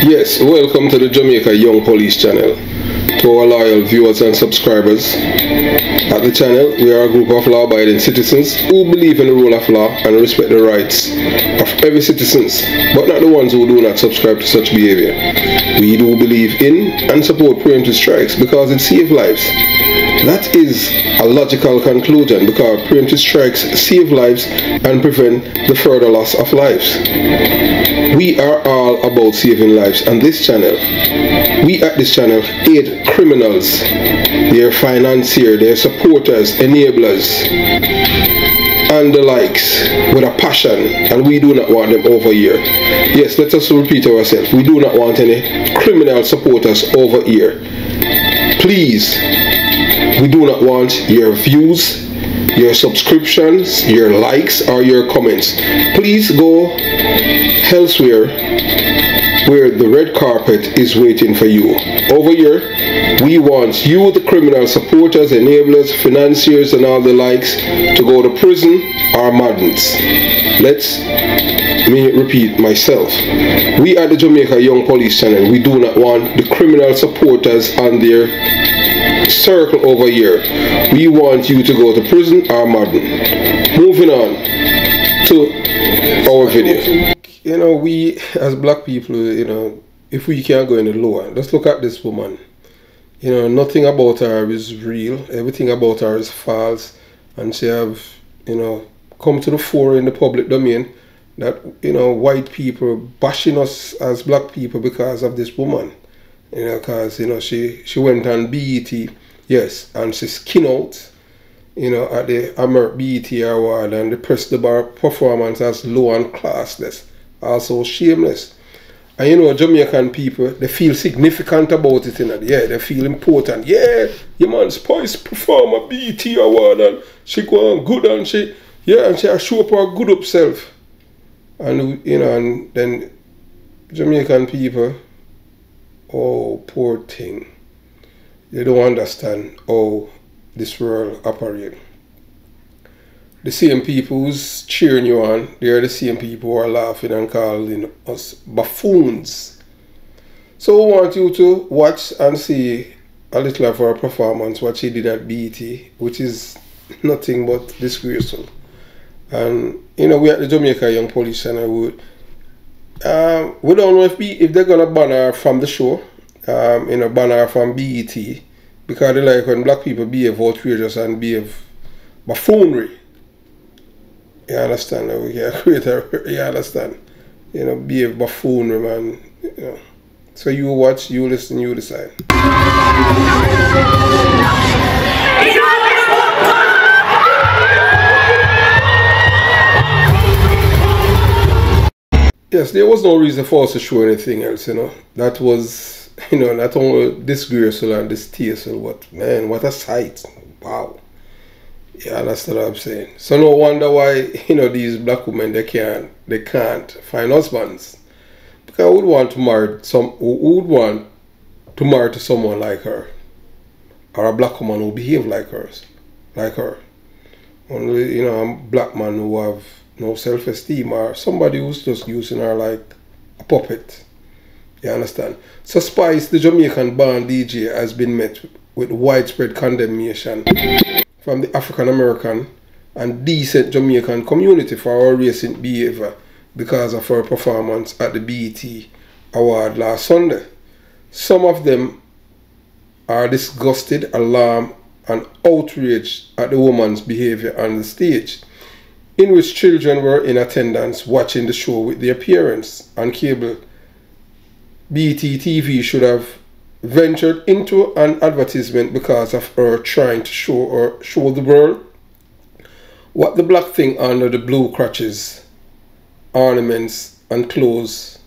Yes, welcome to the Jamaica Young Police channel. To our loyal viewers and subscribers, at the channel we are a group of law-abiding citizens who believe in the rule of law and respect the rights of every citizens, but not the ones who do not subscribe to such behavior. We do believe in and support preemptive strikes because it saves lives. That is a logical conclusion because preemptive strikes save lives and prevent the further loss of lives. We are all about saving lives on this channel. We at this channel aid criminals, their financiers, their supporters, enablers, and the likes with a passion, and we do not want them over here. Yes, let us repeat ourselves. We do not want any criminal supporters over here. Please, we do not want your views, your subscriptions, your likes, or your comments. Please go elsewhere where the red carpet is waiting for you. Over here, we want you, the criminal supporters, enablers, financiers, and all the likes, to go to prison or madness. Let me repeat myself. We at the Jamaica Young Police channel, we do not want the criminal supporters on their circle over here. We want you to go to prison or madden. Moving on to our video. You know, we as black people, you know, if we can't go any lower, let's look at this woman. You know, nothing about her is real. Everything about her is false. And she have, you know, come to the fore in the public domain that, you know, white people bashing us as black people because of this woman. You know, because, you know, she went on BET, yes, and she skin out, you know, at the BET award, and they pressed the bar performance as low and classless, also shameless. And you know, Jamaican people, they feel significant about it, you know. Yeah, they feel important. Yeah, your man's Spice perform a BET award and she go on good, and she show up her good up self. And you know, and then Jamaican people, oh poor thing, they don't understand how this world operates. The same people who's cheering you on, they are the same people who are laughing and calling us buffoons. So I want you to watch and see a little of her performance, what she did at BET, which is nothing but disgraceful. And you know, we at the Jamaica Young Police channel, we don't know if they're gonna ban her from the show, you know, ban her from BET, because they like when black people behave outrageous and behave buffoonery. You understand? We can create a, you understand? You know, behave buffoonery, man. You know. So you watch, you listen, you decide. Yes, there was no reason for us to show anything else, you know. That was, you know, not only disgraceful and distasteful, but man, what a sight. Wow. Yeah, that's what I'm saying. So no wonder why, you know, these black women, they can't find husbands. Because who would want to marry to someone like her? Or a black woman who behave like her. Only, you know, a black man who have no self-esteem, or somebody who's just using her like a puppet. You understand? So Spice, the Jamaican born DJ, has been met with widespread condemnation from the African American and decent Jamaican community for her racist behavior because of her performance at the BET award last Sunday. Some of them are disgusted, alarmed, and outraged at the woman's behavior on the stage, in which children were in attendance watching the show with their parents on cable. BET TV should have ventured into an advertisement because of her trying to show the world what the black thing under the blue crutches, ornaments, and clothes,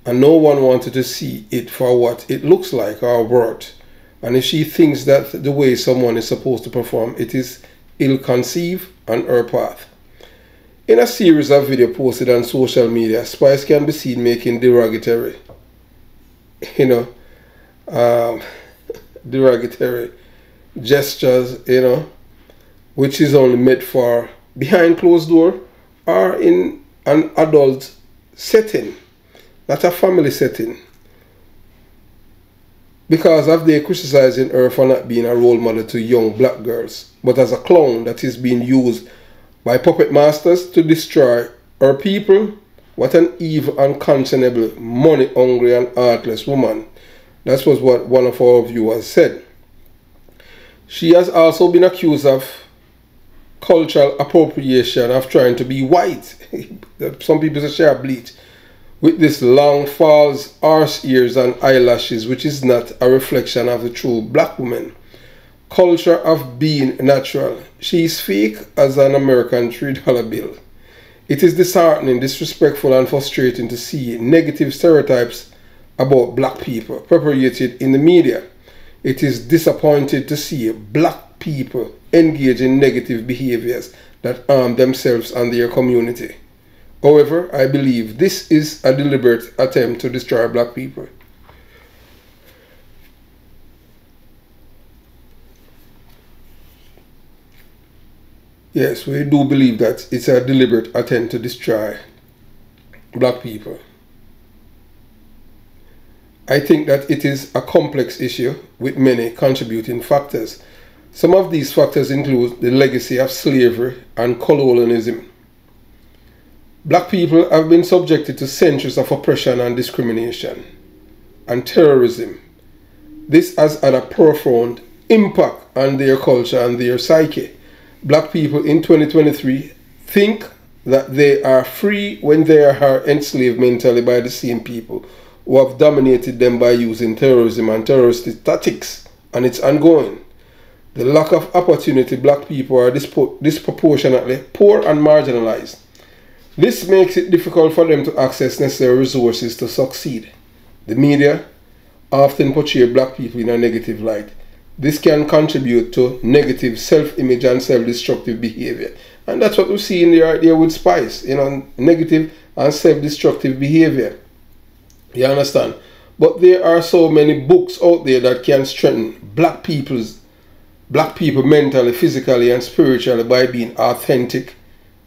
and no one wanted to see it for what it looks like or worth. And if she thinks that the way someone is supposed to perform, it is ill-conceived on her path. In a series of videos posted on social media, Spice can be seen making derogatory, you know, derogatory gestures, you know, which is only meant for behind closed door or in an adult setting, not a family setting. because of their criticizing her for not being a role model to young black girls, but as a clown that is being used by puppet masters to destroy her people. What an evil, unconscionable, money-hungry and heartless woman. That was what one of our viewers said. She has also been accused of cultural appropriation, of trying to be white. Some people say she has bleach. With this long false arse ears and eyelashes, which is not a reflection of the true black woman. Culture of being natural. She is fake as an American $3 bill. It is disheartening, disrespectful and frustrating to see negative stereotypes about black people perpetuated in the media. It is disappointing to see black people engage in negative behaviors that harm themselves and their community. However, I believe this is a deliberate attempt to destroy black people. Yes, we do believe that it's a deliberate attempt to destroy black people. I think that it is a complex issue with many contributing factors. Some of these factors include the legacy of slavery and colonialism. Black people have been subjected to centuries of oppression and discrimination and terrorism. This has had a profound impact on their culture and their psyche. Black people in 2023 think that they are free when they are enslaved mentally by the same people who have dominated them by using terrorism and terrorist tactics, and it's ongoing. The lack of opportunity, black people are disproportionately poor and marginalized. This makes it difficult for them to access necessary resources to succeed. The media often portray black people in a negative light. This can contribute to negative self-image and self-destructive behavior. And that's what we see in there with Spice, negative and self-destructive behavior. You understand? But there are so many books out there that can strengthen black people mentally, physically, and spiritually by being authentic.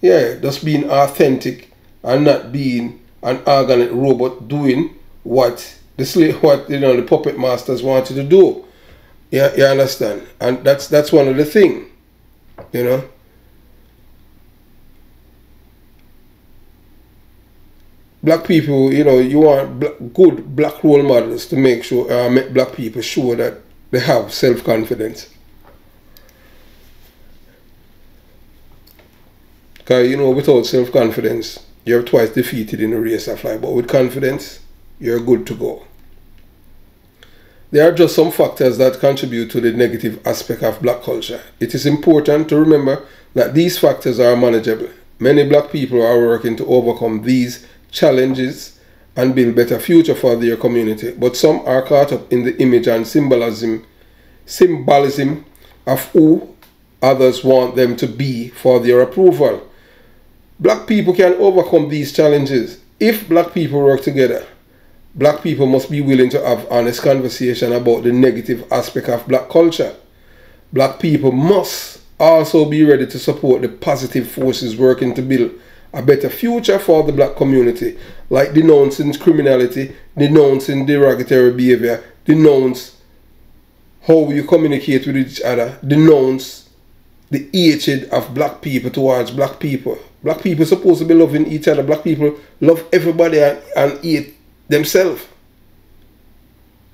Yeah, just being authentic and not being an organic robot doing what the puppet masters want you to do. Yeah, you understand? And that's one of the things, Black people, you want good black role models to make sure, make black people sure that they have self-confidence. Because, without self-confidence, you're twice defeated in the race of life. But with confidence, you're good to go. There are just some factors that contribute to the negative aspect of black culture. It is important to remember that these factors are manageable. Many black people are working to overcome these challenges and build better future for their community. But some are caught up in the image and symbolism of who others want them to be for their approval. Black people can overcome these challenges if black people work together. Black people must be willing to have honest conversation about the negative aspect of black culture. Black people must also be ready to support the positive forces working to build a better future for the black community, like denouncing criminality, denouncing derogatory behavior, denounce how you communicate with each other, denounce the hatred of black people towards black people. Black people are supposed to be loving each other. Black people love everybody and hate themselves.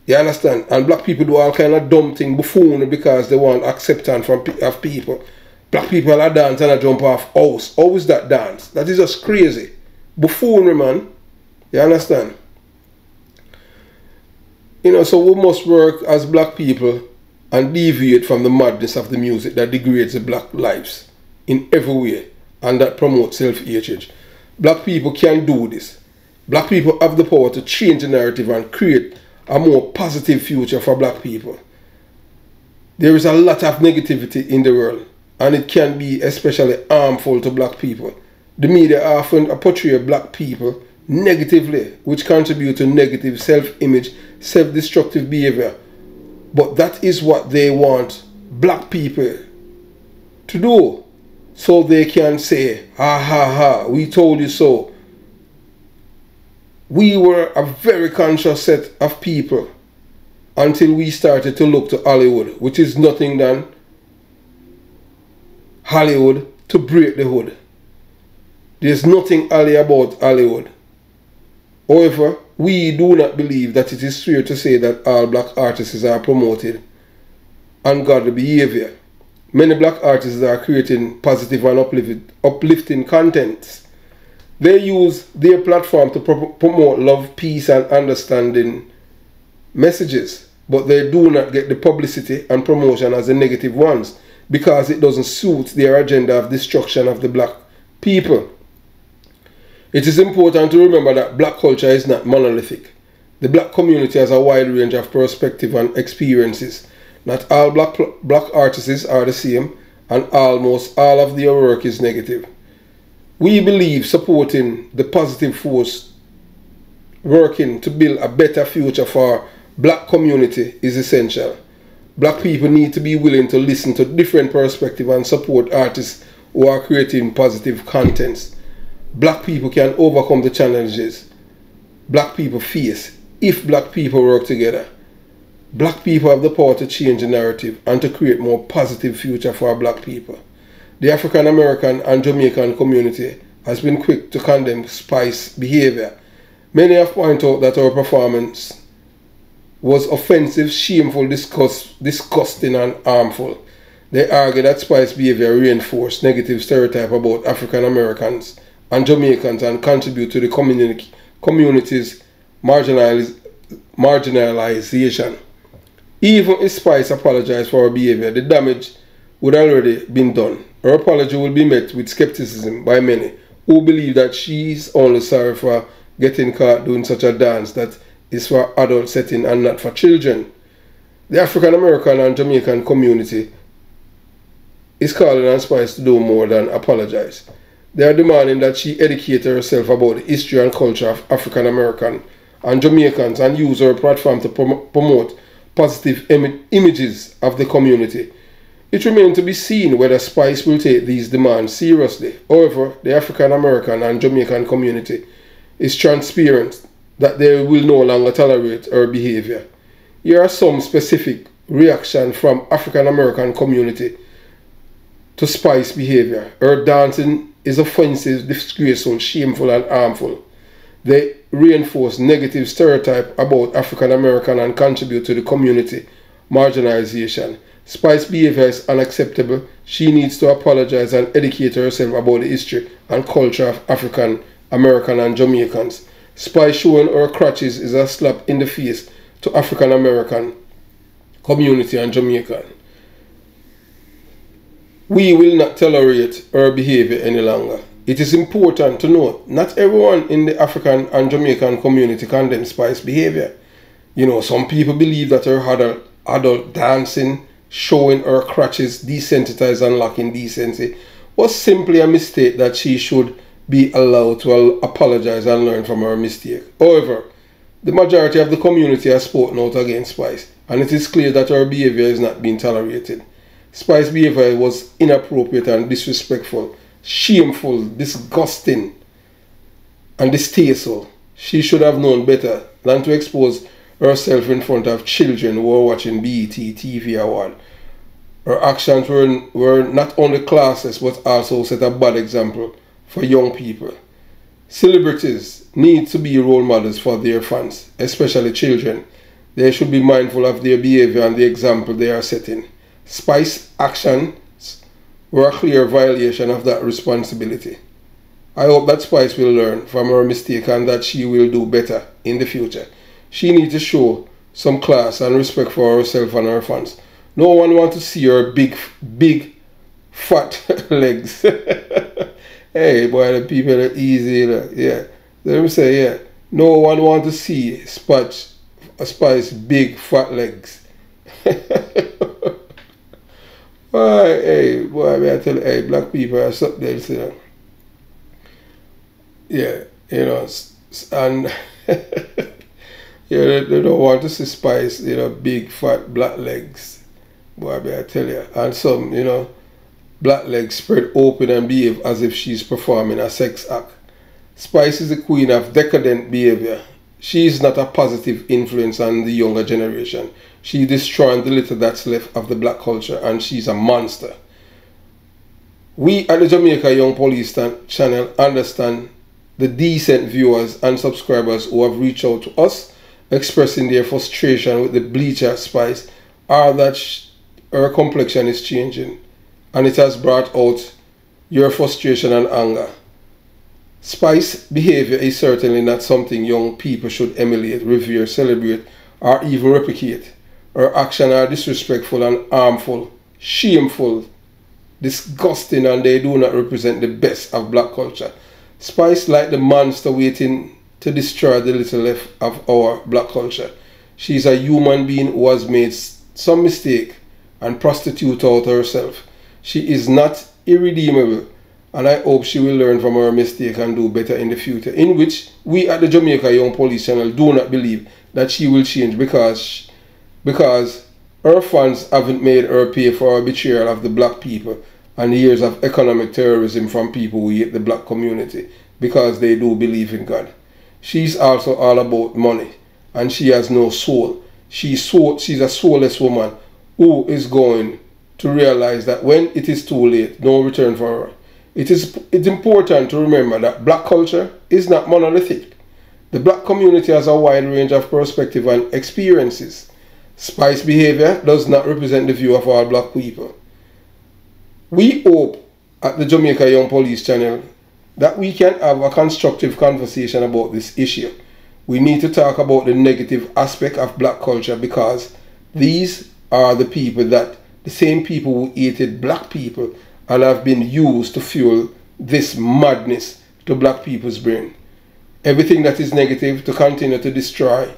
You understand? And black people do all kind of dumb thing, buffoonery, because they want acceptance of people. Black people are dance and a jump off house. How is that dance? That is just crazy. Buffoonery, man. You understand? So we must work as black people and deviate from the madness of the music that degrades the black lives in every way and that promotes self-hatred. Black people can do this. Black people have the power to change the narrative and create a more positive future for black people. There is a lot of negativity in the world, and it can be especially harmful to black people. The media often portray black people negatively, which contribute to negative self-image, self-destructive behavior. But that is what they want black people to do. So they can say, ha ha ha, we told you so. We were a very conscious set of people until we started to look to Hollywood, which is nothing than Hollywood to break the hood. There's nothing alley about Hollywood. However, we do not believe that it is fair to say that all black artists are promoted ungodly behavior. Many black artists are creating positive and uplifting contents. They use their platform to promote love, peace, and understanding messages, but they do not get the publicity and promotion as the negative ones because it doesn't suit their agenda of destruction of the black people. It is important to remember that black culture is not monolithic. The black community has a wide range of perspectives and experiences. Not all black artists are the same, and almost all of their work is negative. We believe supporting the positive force working to build a better future for black community is essential. Black people need to be willing to listen to different perspectives and support artists who are creating positive contents. Black people can overcome the challenges black people face if black people work together. Black people have the power to change the narrative and to create more positive future for our black people. The African American and Jamaican community has been quick to condemn Spice's behavior. Many have pointed out that our performance was offensive, shameful, disgusting, and harmful. They argue that Spice's behavior reinforced negative stereotype about African Americans and Jamaicans and contribute to the community's marginalization. Even if Spice apologized for her behavior, the damage would already been done. Her apology will be met with skepticism by many who believe that she's only sorry for getting caught doing such a dance that is for adult setting and not for children. The African American and Jamaican community is calling on Spice to do more than apologize. They are demanding that she educate herself about the history and culture of African American and Jamaicans and use her platform to promote positive images of the community. It remains to be seen whether Spice will take these demands seriously. However, the African American and Jamaican community is transparent that they will no longer tolerate her behavior. Here are some specific reactions from African American community to Spice behavior. Her dancing is offensive, disgraceful, shameful, and harmful. They reinforce negative stereotype about African American and contribute to the community marginalization. Spice's behavior is unacceptable. She needs to apologize and educate herself about the history and culture of African American and Jamaicans. Spice showing her crutches is a slap in the face to African American community and Jamaican. We will not tolerate her behavior any longer. It is important to note, not everyone in the African and Jamaican community condemns Spice's behavior. You know, some people believe that her adult dancing, showing her crutches, desensitized and lacking decency, was simply a mistake that she should be allowed to apologize and learn from her mistake. However, the majority of the community has spoken out against Spice, and it is clear that her behavior is not being tolerated. Spice's behavior was inappropriate and disrespectful, shameful, disgusting, and distasteful. She should have known better than to expose herself in front of children who were watching BET TV Award. Her actions were not only classless but also set a bad example for young people. Celebrities need to be role models for their fans, especially children. They should be mindful of their behavior and the example they are setting. Spice's actions were a clear violation of that responsibility. I hope that Spice will learn from her mistake and that she will do better in the future. She needs to show some class and respect for herself and her fans. No one wants to see her big, fat legs. Hey, boy, the people are easy. Yeah. Let me say, yeah. No one wants to see Spice big, fat legs. Boy, hey, boy, I tell you, hey, black people are something else, you know. Yeah, you know, and yeah, they don't want to see Spice, you know, big, fat, black legs. Boy, I tell you. And some, you know, black legs spread open and behave as if she's performing a sex act. Spice is the queen of decadent behavior. she is not a positive influence on the younger generation. She's destroying the little that's left of the black culture, and she's a monster. We at the Jamaica Young Police channel understand the decent viewers and subscribers who have reached out to us expressing their frustration with the bleacher Spice, or that her complexion is changing, and it has brought out your frustration and anger. Spice's behavior is certainly not something young people should emulate, revere, celebrate, or even replicate. Her actions are disrespectful and harmful, shameful, disgusting, and they do not represent the best of black culture. Spice, like the monster waiting to destroy the little left of our black culture. She is a human being who has made some mistake and prostitute out herself. She is not irredeemable, and I hope she will learn from her mistake and do better in the future, in which we at the Jamaica Young Police channel do not believe that she will change because her fans haven't made her pay for her betrayal of the black people and years of economic terrorism from people who hate the black community because they do believe in God. She's also all about money, and she has no soul. She's a soulless woman who is going to realize that when it is too late, no return for her. It's important to remember that black culture is not monolithic. The black community has a wide range of perspectives and experiences. Spice's behavior does not represent the view of all black people. We hope at the Jamaica Young Police channel that we can have a constructive conversation about this issue. We need to talk about the negative aspect of black culture, because these are the same people who hated black people and have been used to fuel this madness to black people's brain. Everything that is negative to continue to destroy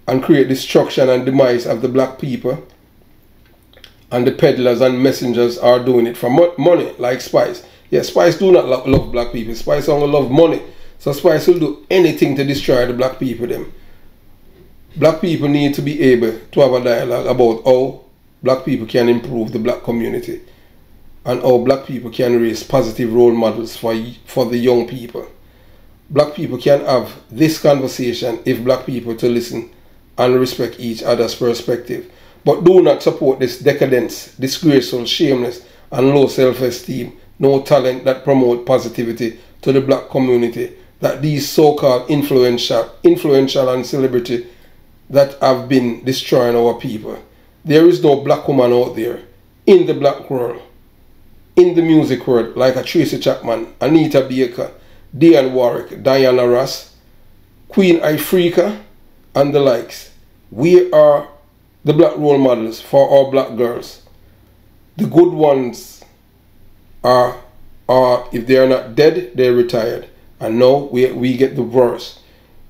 and create destruction and demise of the black people, and the peddlers and messengers are doing it for money, like Spice. Yes, Spice do not love black people. Spice only love money. So Spice will do anything to destroy the black people them. Black people need to be able to have a dialogue about how black people can improve the black community and how black people can raise positive role models for the young people. Black people can have this conversation if black people to listen and respect each other's perspective. But do not support this decadence, disgraceful, shameless, and low self-esteem, no talent that promote positivity to the black community that these so-called influential and celebrity that have been destroying our people. There is no black woman out there in the black world, in the music world, like a Tracy Chapman, Anita Baker, Diane Warwick, Diana Ross, Queen Ifrica, and the likes. We are the black role models for our black girls. The good ones are if they are not dead, they're retired. And now we get the worst.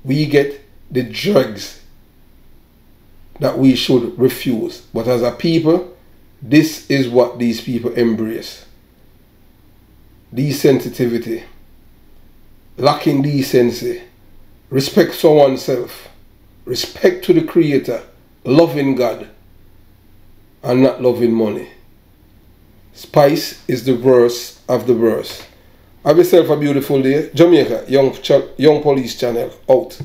We get the drugs that we should refuse. But as a people, this is what these people embrace. Desensitivity, lacking decency, respect for oneself, respect to the Creator, loving God, and not loving money. Spice is the worst of the worst. Have yourself a beautiful day. Jamaica Young Police channel out.